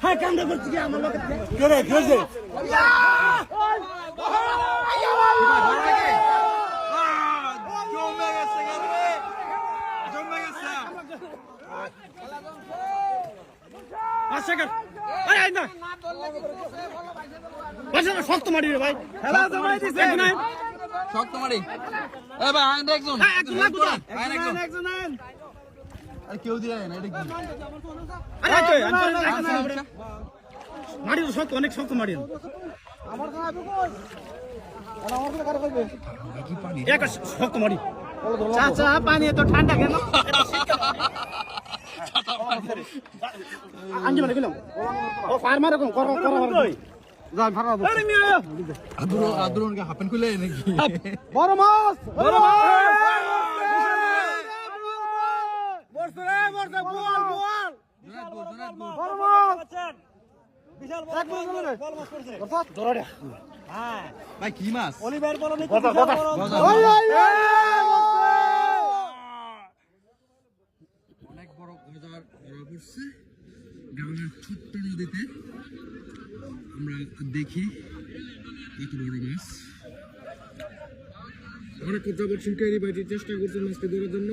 হ্যাঁ কান্দা করছি কি আমার লোকে কে রে খেলছে শক্ত মারি রে ভাই খেলা জমাই দিছে শক্ত মারি এ ভাই আইন একজন একজন আরে কেউ দিয়ে না এটা কি আরে মারি শক্ত অনেক শক্ত মারি আমার কাছে কই কি পানি এক শক্ত মারি চাচা পানি তো ঠান্ডা কেন আঙ্গি মানে গেলাম ও ফার্মার এরকম করো যা ফারা দাও আরে মিয়া আদুরন কে হাপেন খুলে নাকি বড় মাছ বড় বোয়াল বড় মাছ বিশাল বড় মাছ পড়ছে ধরে হ্যাঁ ভাই কি মাছ অলিভার বড় নাকি অনেক বড় গজার ধরা পড়ছে গ্রামের ছোট্ট নদীতে আমরা দেখি কত বড় মাছ আমরা কোথাও শিকারি বাইটির চেষ্টা করছি মাছকে ধরার জন্য